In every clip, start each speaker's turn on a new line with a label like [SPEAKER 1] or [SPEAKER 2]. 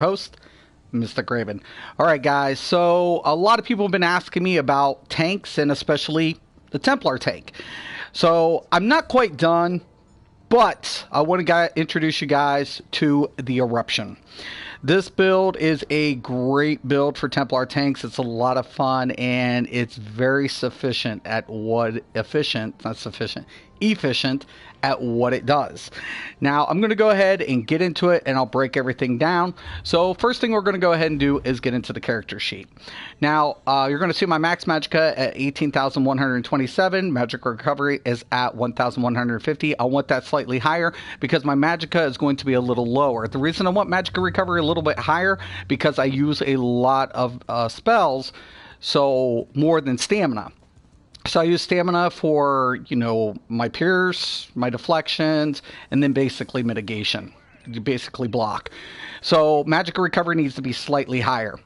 [SPEAKER 1] Host, Mr. Graven. All right, guys. So a lot of people have been asking me about tanks and especially the Templar tank. So I'm not quite done, but I want to introduce you guys to the Eruption. This build is a great build for Templar tanks. It's a lot of fun and it's very efficient at what efficient at what it does. Now I'm going to go ahead and get into it and I'll break everything down. So first thing we're going to go ahead and do is get into the character sheet. Now you're going to see my max magicka at 18,127. Magic recovery is at 1,150. I want that slightly higher because my magicka is going to be a little lower. The reason I want magicka recovery a little bit higher because I use a lot of spells, so more than stamina. So I use stamina for, my pierce, my deflections, and then basically mitigation. You basically block. So magic recovery needs to be slightly higher.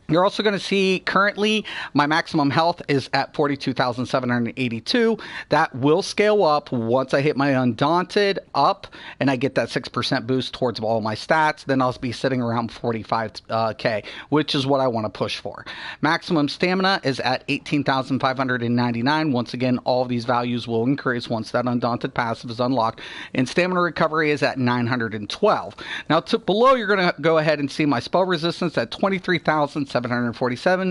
[SPEAKER 1] You're also going to see currently my maximum health is at 42,782. That will scale up once I hit my Undaunted up and I get that 6% boost towards all my stats. Then I'll be sitting around 45k, which is what I want to push for. Maximum stamina is at 18,599. Once again, all of these values will increase once that Undaunted passive is unlocked. And stamina recovery is at 912. Now below, you're going to go ahead and see my spell resistance at 23,747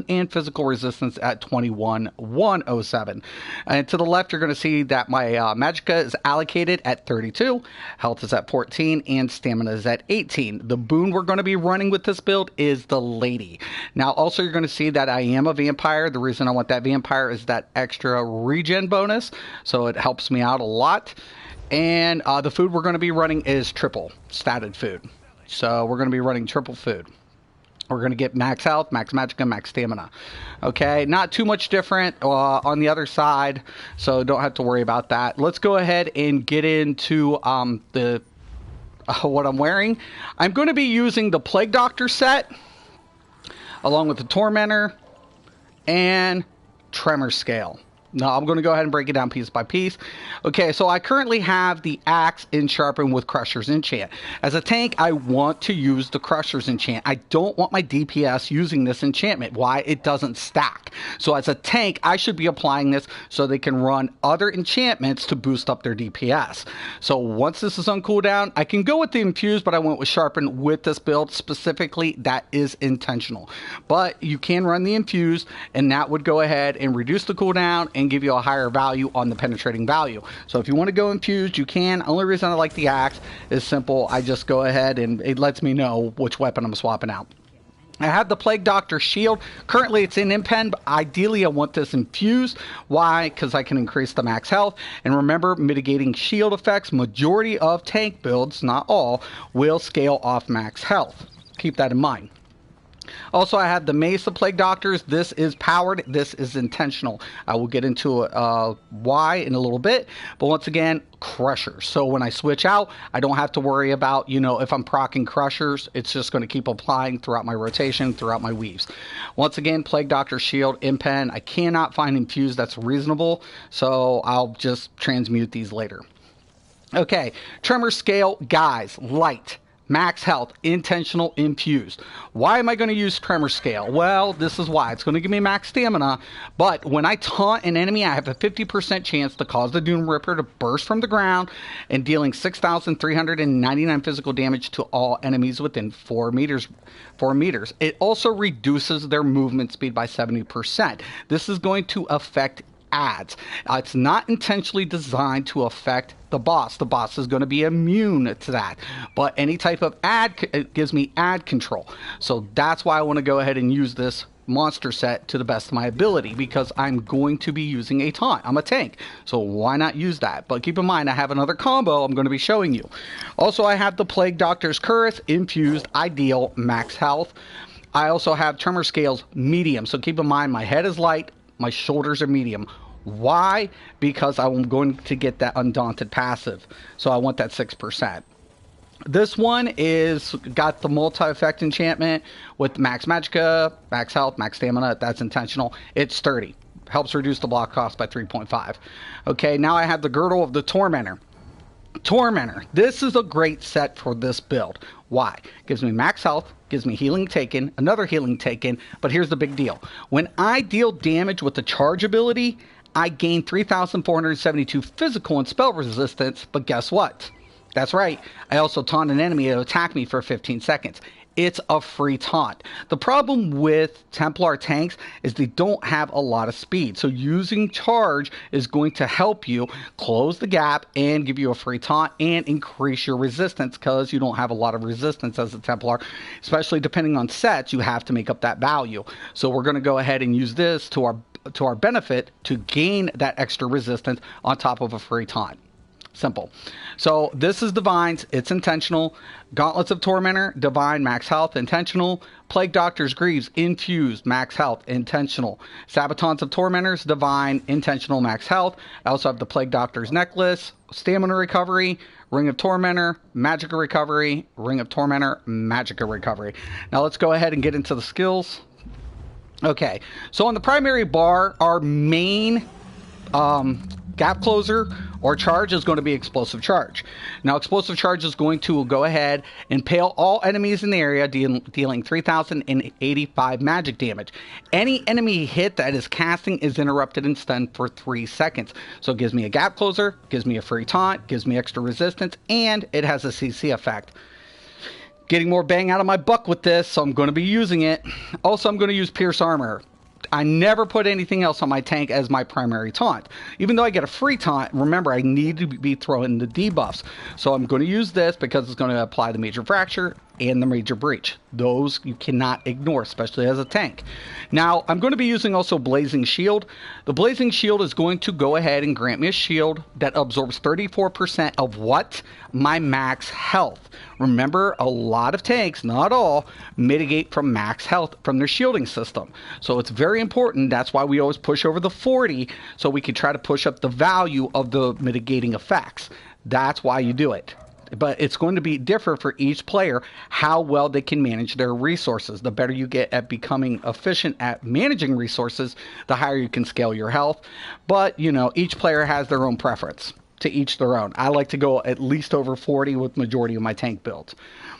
[SPEAKER 1] and physical resistance at 21,107. And to the left, you're going to see that my magicka is allocated at 32, health is at 14, and stamina is at 18. The boon we're going to be running with this build is the Lady. Now, also, you're going to see that I am a vampire. The reason I want that vampire is that extra regen bonus, so it helps me out a lot. And the food we're going to be running is triple statted food. So we're going to be running triple food. We're going to get max health, max magicka, max stamina. Okay, not too much different on the other side, so don't have to worry about that. Let's go ahead and get into what I'm wearing. I'm going to be using the Plague Doctor set, along with the Tormentor and Tremor Scale. Now, I'm going to go ahead and break it down piece by piece. Okay, so I currently have the Axe in Sharpen with Crusher's Enchant. As a tank, I want to use the Crusher's Enchant. I don't want my DPS using this enchantment. Why? It doesn't stack. So as a tank, I should be applying this so they can run other enchantments to boost up their DPS. So once this is on cooldown, I can go with the Infuse, but I went with Sharpen with this build specifically. That is intentional. But you can run the Infuse, and that would go ahead and reduce the cooldown and give you a higher value on the penetrating value. So if you want to go infused, you can. Only reason I like the Axe is simple. I just go ahead and it lets me know which weapon I'm swapping out. I have the Plague Doctor Shield. Currently, it's in Impen, but ideally, I want this infused. Why? Because I can increase the max health. And remember, mitigating shield effects, majority of tank builds, not all, will scale off max health. Keep that in mind. Also, I have the Mesa Plague Doctors. This is powered. This is intentional. I will get into why in a little bit. But once again, Crushers. So when I switch out, I don't have to worry about, if I'm proccing Crushers. It's just going to keep applying throughout my rotation, throughout my weaves. Once again, Plague Doctor Shield, Impen. I cannot find Infused that's reasonable. So I'll just transmute these later. Okay, Tremor Scale, guys, light. Max health, intentional, infused. Why am I going to use Tremor Scale? Well, this is why. It's going to give me max stamina, but when I taunt an enemy, I have a 50% chance to cause the Doom Ripper to burst from the ground and dealing 6,399 physical damage to all enemies within 4 meters. It also reduces their movement speed by 70%. This is going to affect adds. It's not intentionally designed to affect the boss. The boss is going to be immune to that. But any type of add, it gives me add control. So that's why I want to go ahead and use this monster set to the best of my ability, because I'm going to be using a taunt. I'm a tank, so why not use that? But keep in mind, I have another combo I'm going to be showing you. Also, I have the Plague Doctor's Curse, infused, ideal, max health. I also have Tremor Scales, medium. So keep in mind, my head is light, my shoulders are medium. Why? Because I'm going to get that Undaunted passive. So I want that 6%. This one is got the multi-effect enchantment with max magicka, max health, max stamina. That's intentional. It's sturdy. Helps reduce the block cost by 3.5. Okay, now I have the Girdle of the Tormentor. Tormentor. This is a great set for this build. Why? Gives me max health, gives me healing taken, another healing taken, but here's the big deal. When I deal damage with the charge ability, I gain 3,472 physical and spell resistance, but guess what? That's right, I also taunt an enemy to attack me for 15 seconds. It's a free taunt. The problem with Templar tanks is they don't have a lot of speed. So using charge is going to help you close the gap and give you a free taunt and increase your resistance, because you don't have a lot of resistance as a Templar. Especially depending on sets, you have to make up that value. So we're going to go ahead and use this to our benefit to gain that extra resistance on top of a free taunt. Simple. So this is Divines. It's intentional. Gauntlets of Tormentor, Divine, max health, intentional. Plague Doctor's Greaves, infused, max health, intentional. Sabatons of Tormentors, Divine, intentional, max health. I also have the Plague Doctor's Necklace, Stamina Recovery, Ring of Tormentor, Magic Recovery, Ring of Tormentor, Magic Recovery. Now let's go ahead and get into the skills. Okay, so on the primary bar, our main gap closer or charge is going to be Explosive Charge. Now, Explosive Charge is going to go ahead and impale all enemies in the area, dealing 3,085 magic damage. Any enemy hit that is casting is interrupted and stunned for 3 seconds. So it gives me a gap closer, gives me a free taunt, gives me extra resistance, and it has a CC effect. Getting more bang out of my buck with this, so I'm going to be using it. Also, I'm going to use Pierce Armor. I never put anything else on my tank as my primary taunt. Even though I get a free taunt, remember, I need to be throwing the debuffs. So I'm going to use this because it's going to apply the Major Fracture and the Major Breach. Those you cannot ignore, especially as a tank. Now, I'm going to be using also Blazing Shield. The Blazing Shield is going to go ahead and grant me a shield that absorbs 34% of what? My max health. Remember, a lot of tanks, not all, mitigate from max health from their shielding system. So it's very important. That's why we always push over the 40, so we can try to push up the value of the mitigating effects. That's why you do it. But it's going to be different for each player how well they can manage their resources. The better you get at becoming efficient at managing resources, the higher you can scale your health. But, you know, each player has their own preference. To each their own. I like to go at least over 40 with majority of my tank builds.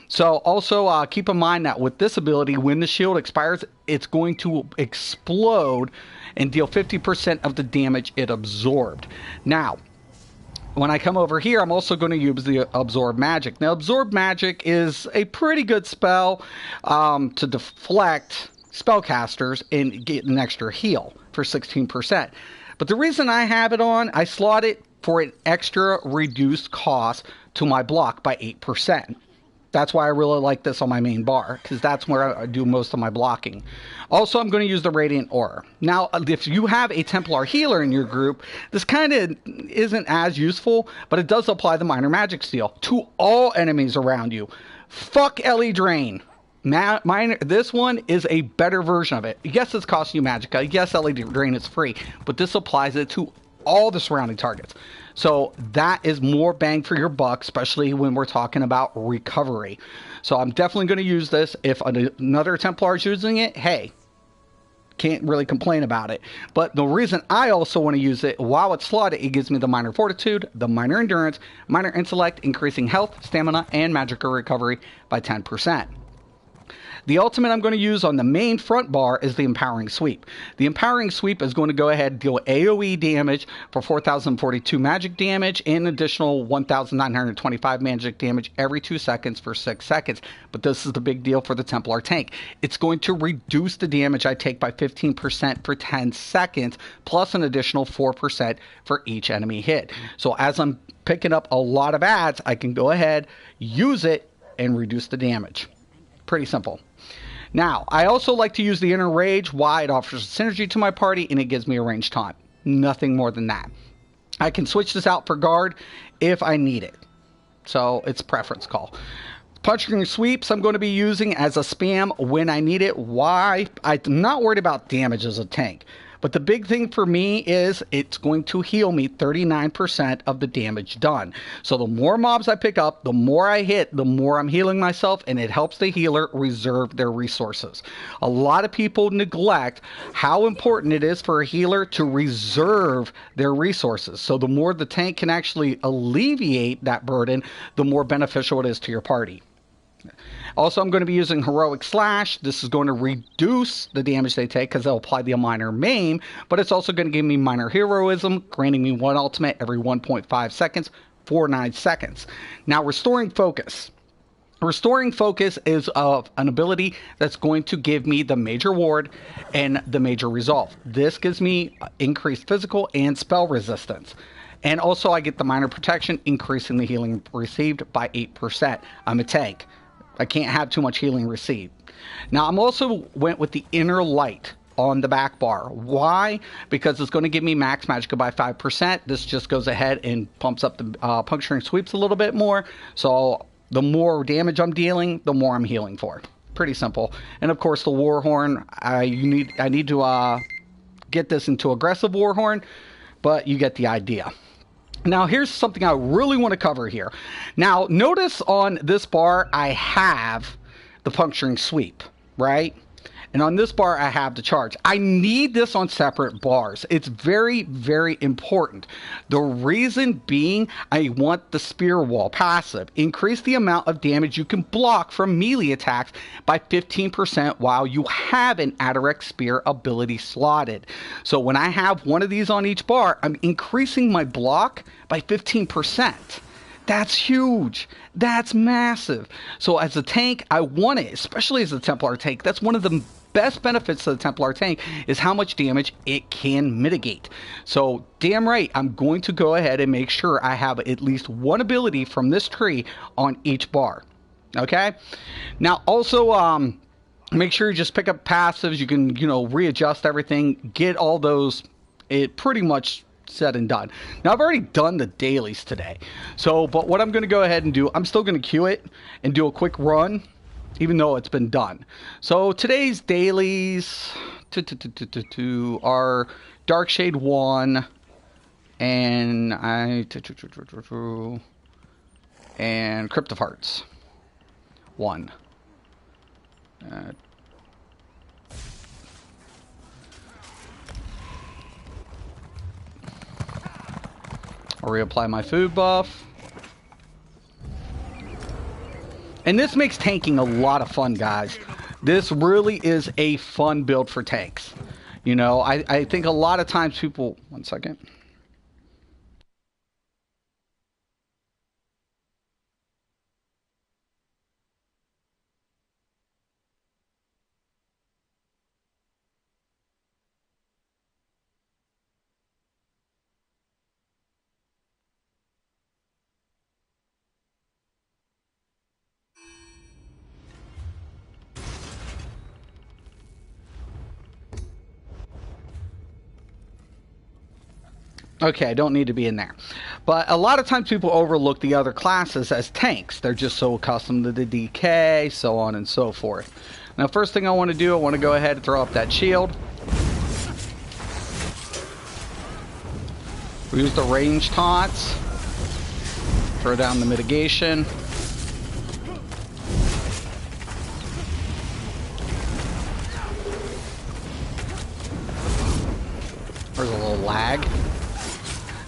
[SPEAKER 1] So also keep in mind that with this ability, when the shield expires, it's going to explode and deal 50% of the damage it absorbed. Now, when I come over here, I'm also going to use the Absorb Magic. Now, Absorb Magic is a pretty good spell to deflect spellcasters and get an extra heal for 16%. But the reason I have it on, I slot it for an extra reduced cost to my block by 8%. That's why I really like this on my main bar, because that's where I do most of my blocking. Also, I'm going to use the Radiant Aura. Now, if you have a Templar healer in your group, this kind of isn't as useful, but it does apply the Minor Magic Seal to all enemies around you. Fuck LE Drain. This one is a better version of it. Yes, it's costing you Magicka. Yes, LE Drain is free, but this applies it to all the surrounding targets. So that is more bang for your buck, especially when we're talking about recovery. So I'm definitely going to use this. If another Templar is using it, hey, can't really complain about it. But the reason I also want to use it, while it's slotted, it gives me the Minor Fortitude, the Minor Endurance, Minor Intellect, increasing health, stamina, and Magical Recovery by 10%. The ultimate I'm going to use on the main front bar is the Empowering Sweep. The Empowering Sweep is going to go ahead and deal AoE damage for 4,042 magic damage and additional 1,925 magic damage every 2 seconds for 6 seconds. But this is the big deal for the Templar tank. It's going to reduce the damage I take by 15% for 10 seconds, plus an additional 4% for each enemy hit. So as I'm picking up a lot of adds, I can go ahead, use it, and reduce the damage. Pretty simple. Now, I also like to use the Inner Rage. Why? It offers synergy to my party, and it gives me a ranged taunt. Nothing more than that. I can switch this out for guard if I need it. So, it's a preference call. Punching Sweeps I'm going to be using as a spam when I need it. Why? I'm not worried about damage as a tank. But the big thing for me is it's going to heal me 39% of the damage done. So the more mobs I pick up, the more I hit, the more I'm healing myself, and it helps the healer reserve their resources. A lot of people neglect how important it is for a healer to reserve their resources. So the more the tank can actually alleviate that burden, the more beneficial it is to your party. Also, I'm going to be using Heroic Slash. This is going to reduce the damage they take because they'll apply the minor maim, but it's also going to give me minor heroism, granting me 1 ultimate every 1.5 seconds for 9 seconds. Now, Restoring Focus. Restoring Focus is an ability that's going to give me the Major Ward and the Major Resolve. This gives me increased physical and spell resistance. And also I get the Minor Protection, increasing the healing received by 8%. I'm a tank. I can't have too much healing received. Now, I'm also went with the Inner Light on the back bar. Why? Because it's going to give me max magicka by 5%. This just goes ahead and pumps up the puncturing sweeps a little bit more. So the more damage I'm dealing, the more I'm healing for. Pretty simple. And of course, the Warhorn. I need to get this into aggressive Warhorn, but you get the idea. Now, here's something I really want to cover here. Now, notice on this bar, I have the puncturing sweep, right? And on this bar, I have the charge. I need this on separate bars. It's very, very important. The reason being, I want the Spear Wall passive. Increase the amount of damage you can block from melee attacks by 15% while you have an Adarek Spear ability slotted. So when I have one of these on each bar, I'm increasing my block by 15%. That's huge. That's massive. So as a tank, I want it, especially as a Templar tank. That's one of the best benefits of the Templar tank is how much damage it can mitigate. So damn right, I'm going to go ahead and make sure I have at least one ability from this tree on each bar. Okay? Now also make sure you just pick up passives. You can, readjust everything, get all those, it pretty much said and done. Now, I've already done the dailies today. So, but what I'm going to go ahead and do, I'm still going to queue it and do a quick run, even though it's been done. So, today's dailies are Darkshade 1 and Crypt of Hearts 1. I'll reapply my food buff. And this makes tanking a lot of fun, guys. This really is a fun build for tanks. I think a lot of times people... One second. Okay, I don't need to be in there. But a lot of times people overlook the other classes as tanks. They're just so accustomed to the DK, so on and so forth. Now, first thing I want to do, I want to go ahead and throw up that shield. We use the range taunts. Throw down the mitigation. There's a little lag.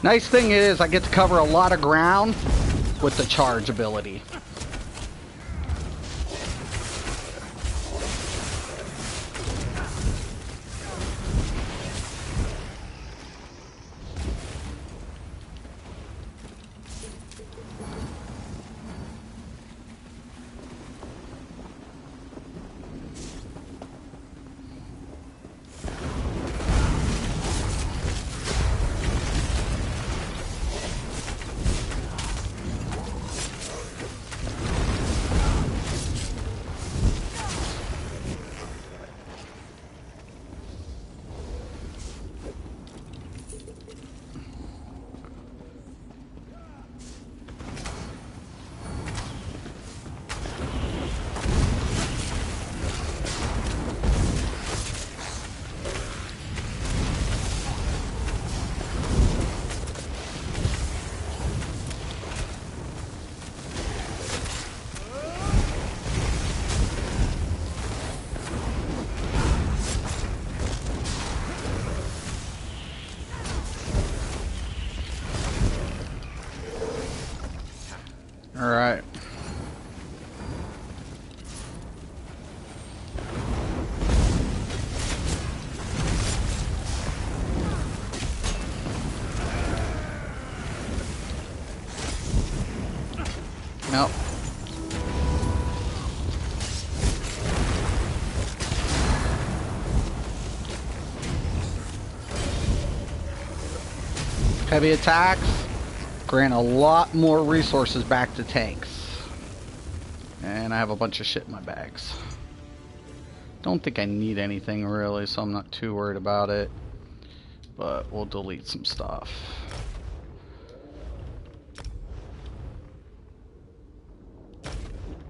[SPEAKER 1] Nice thing is I get to cover a lot of ground with the charge ability. Heavy attacks grant a lot more resources back to tanks. And I have a bunch of shit in my bags. Don't think I need anything really, so I'm not too worried about it. But we'll delete some stuff.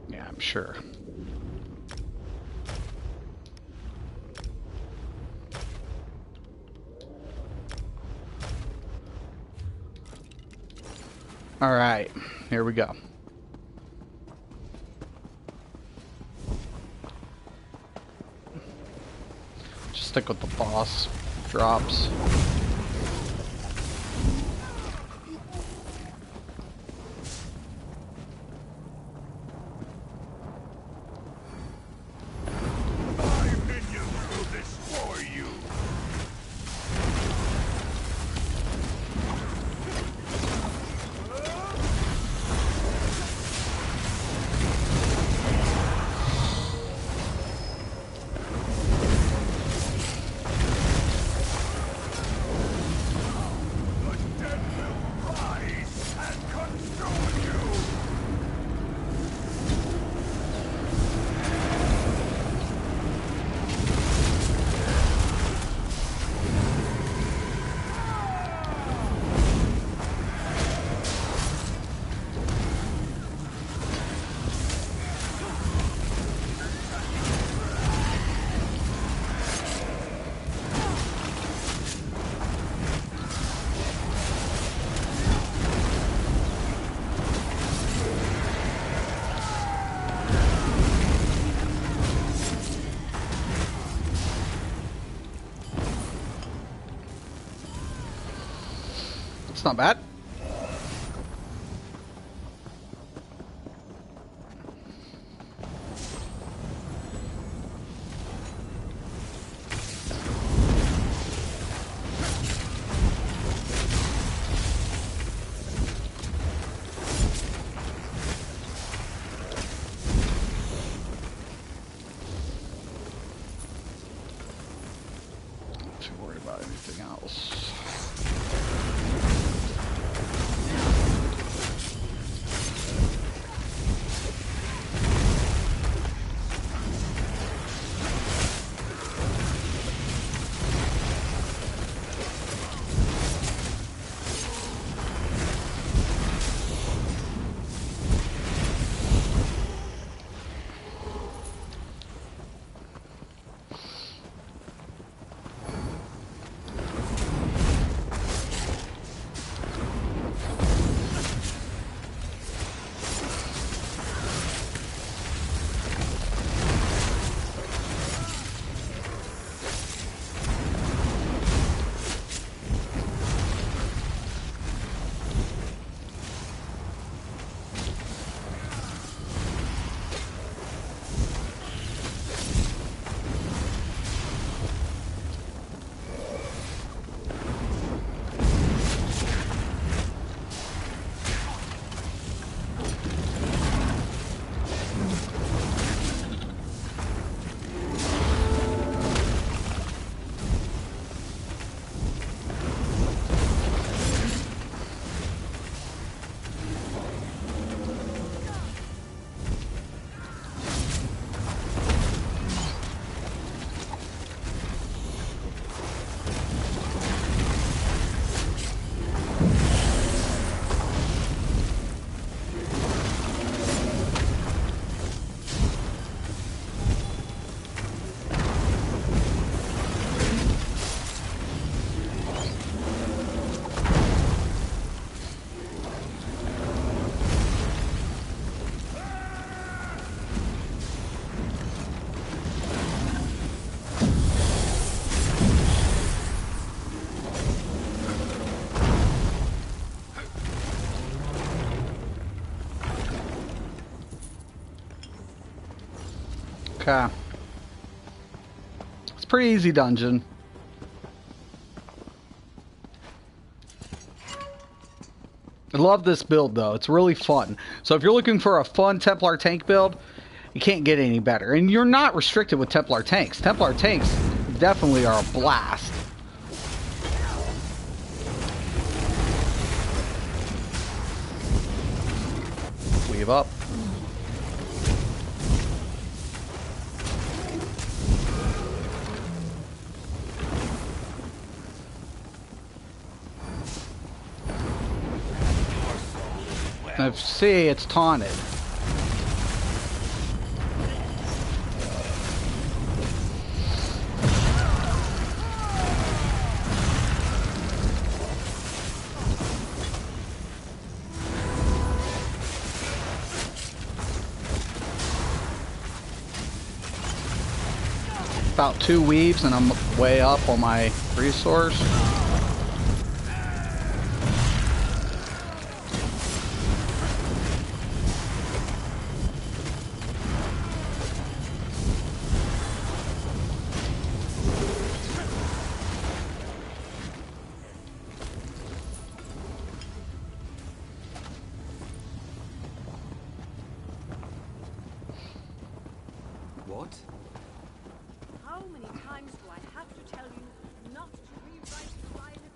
[SPEAKER 1] Yeah, I'm sure. All right, here we go. Just stick with the boss drops. It's not bad. Not too worried about anything else. Okay. It's a pretty easy dungeon. I love this build though. It's really fun. So if you're looking for a fun Templar tank build, you can't get any better. And you're not restricted with Templar tanks. Templar tanks definitely are a blast. Weave up. Now, see, it's taunted. About 2 weaves and I'm way up on my resource.
[SPEAKER 2] What?
[SPEAKER 3] How many times do I have to tell you not to rewrite violent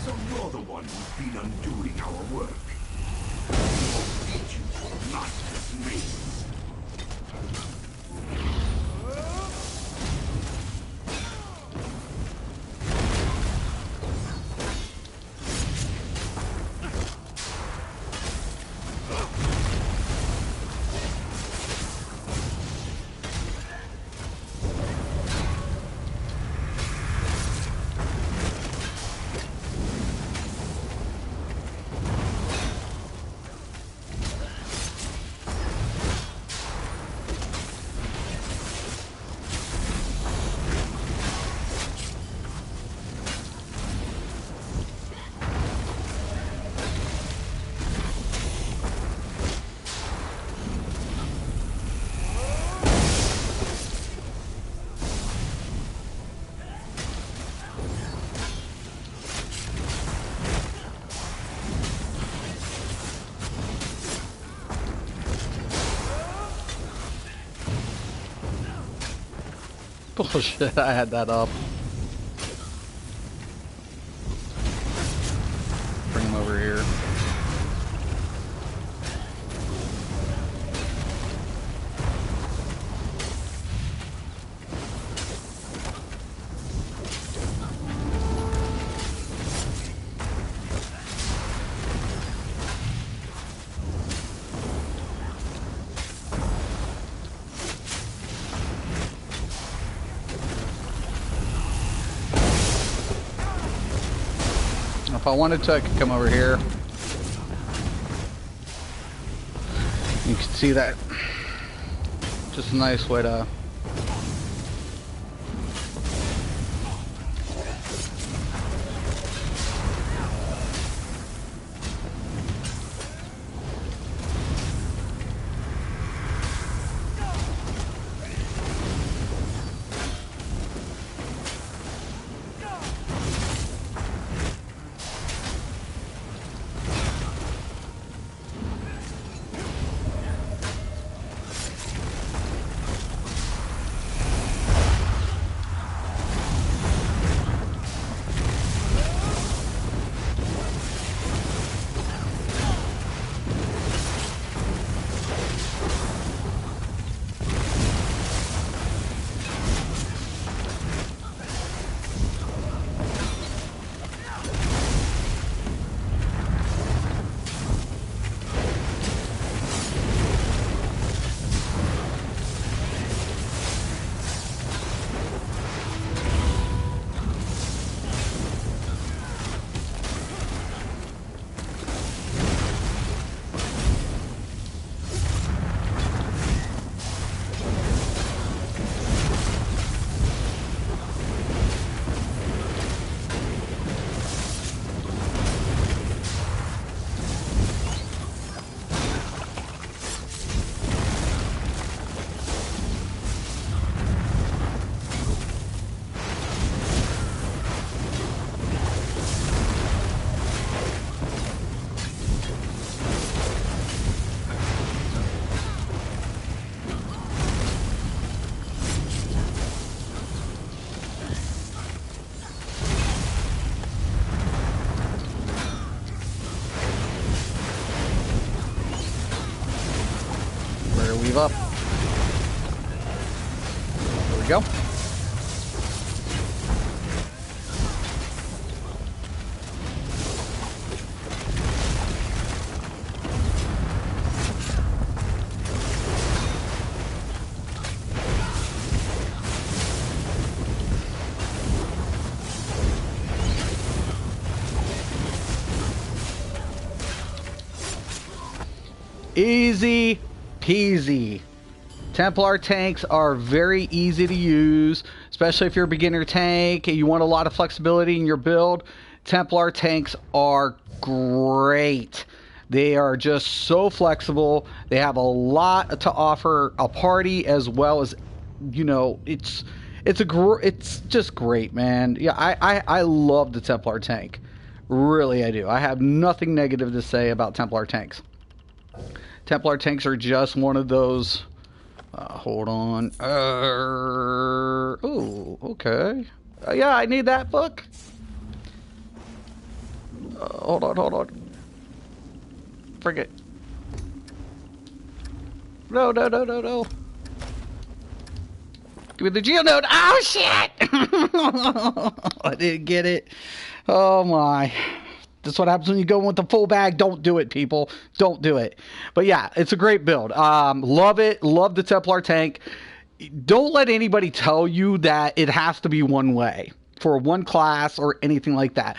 [SPEAKER 2] So you're the one who's been undoing our work. Your agents will not dismiss.
[SPEAKER 1] Bullshit, I had that up. Bring him over here. If I wanted to, I could come over here. You can see that. Just a nice way to... Cleave up. There we go. Easy peasy. Templar tanks are very easy to use, especially if you're a beginner tank and you want a lot of flexibility in your build. Templar tanks are great. They are just so flexible. They have a lot to offer a party, as well as, you know, it's just great, man. Yeah, I love the Templar tank. Really, I do. I have nothing negative to say about Templar tanks. Templar tanks are just one of those. Hold on. Oh, okay. Yeah, I need that book. Hold on. Forget. No. Give me the Geonode. Oh, shit! I didn't get it. Oh, my. That's what happens when you go with the full bag. Don't do it, people. Don't do it. But yeah, it's a great build. Love it. Love the Templar tank. Don't let anybody tell you that it has to be one way for one class or anything like that.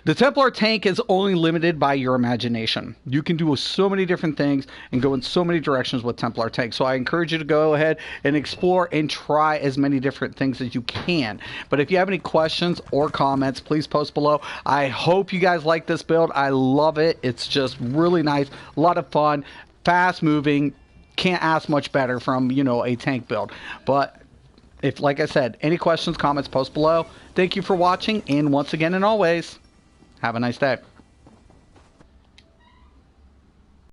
[SPEAKER 1] The Templar tank is only limited by your imagination. You can do so many different things and go in so many directions with Templar tank. So I encourage you to go ahead and explore and try as many different things as you can. But if you have any questions or comments, please post below. I hope you guys like this build. I love it. It's just really nice. A lot of fun. Fast moving. Can't ask much better from, you know, a tank build. But if, like I said, any questions, comments, post below. Thank you for watching. And once again and always, have a nice day.